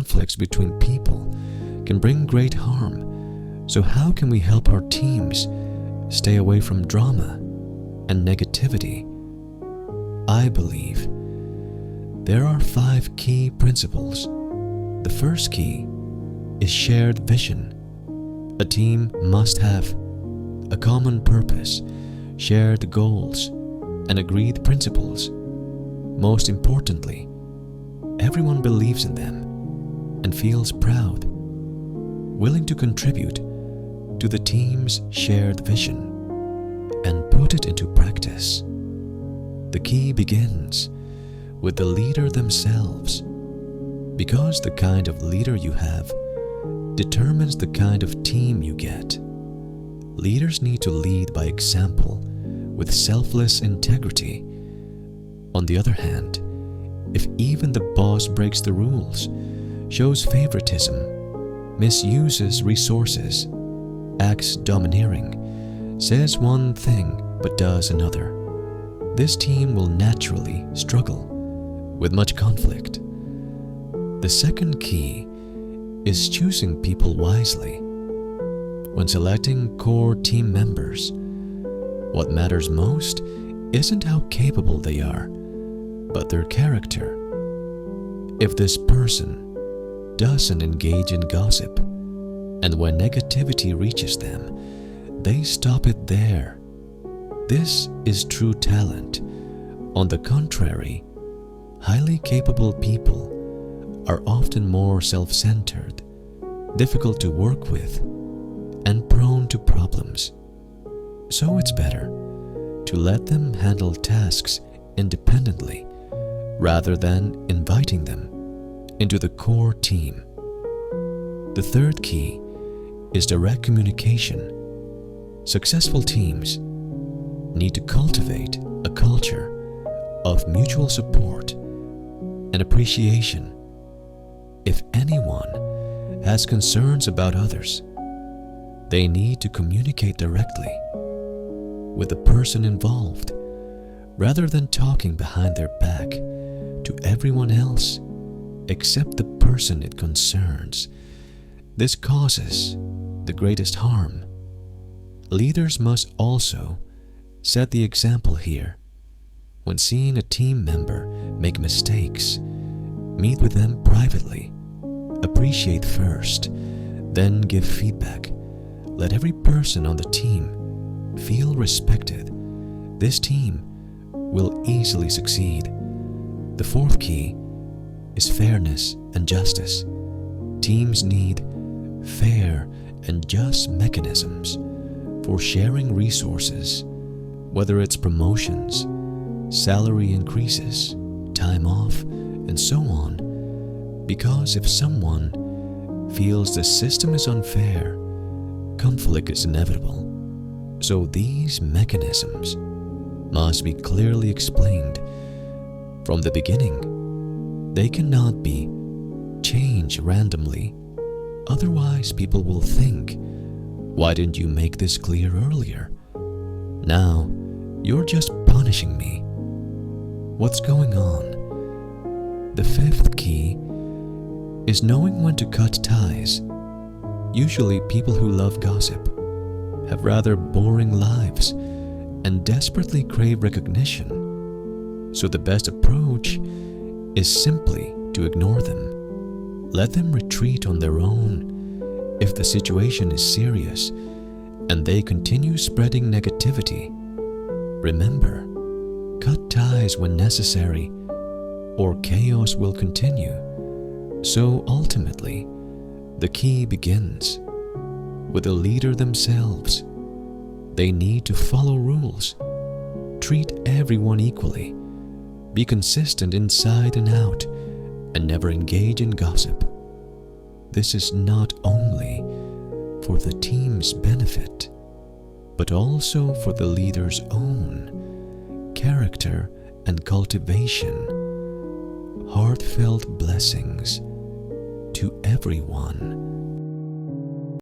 conflicts between people can bring great harm. So how can we help our teams stay away from drama and negativity? I believe there are 5 key principles. The first key is shared vision. A team must have a common purpose, shared goals, and agreed principles. Most importantly, everyone believes in them and feels proud, willing to contribute to the team's shared vision and put it into practice. The key begins with the leader themselves, because the kind of leader you have determines the kind of team you get. Leaders need to lead by example with selfless integrity. On the other hand, if even the boss breaks the rules, shows favoritism, misuses resources, acts domineering, says one thing but does another, this team will naturally struggle with much conflict. The second key is choosing people wisely. When selecting core team members, what matters most isn't how capable they are, but their character. If this person doesn't engage in gossip, and when negativity reaches them, they stop it there, this is true talent. On the contrary, highly capable people are often more self-centered, difficult to work with, and prone to problems. So it's better to let them handle tasks independently rather than inviting them into the core team. The third key is direct communication. Successful teams need to cultivate a culture of mutual support and appreciation. If anyone has concerns about others, they need to communicate directly with the person involved rather than talking behind their back to everyone else except the person it concerns. This causes the greatest harm. Leaders must also set the example here. When seeing a team member make mistakes, meet with them privately. Appreciate first, then give feedback. Let every person on the team feel respected. This team will easily succeed. The fourth key is fairness and justice. Teams need fair and just mechanisms for sharing resources, whether it's promotions, salary increases, time off, and so on. Because if someone feels the system is unfair, conflict is inevitable. So these mechanisms must be clearly explained from the beginning. They cannot be changed randomly. Otherwise, people will think, "Why didn't you make this clear earlier? Now, you're just punishing me. What's going on?" The fifth key is knowing when to cut ties. Usually, people who love gossip have rather boring lives and desperately crave recognition. So the best approach is simply to ignore them. Let them retreat on their own if the situation is serious and they continue spreading negativity. Remember, cut ties when necessary or chaos will continue. So ultimately, the key begins with the leader themselves. They need to follow rules, treat everyone equally, be consistent inside and out, and never engage in gossip. This is not only for the team's benefit, but also for the leader's own character and cultivation. Heartfelt blessings to everyone.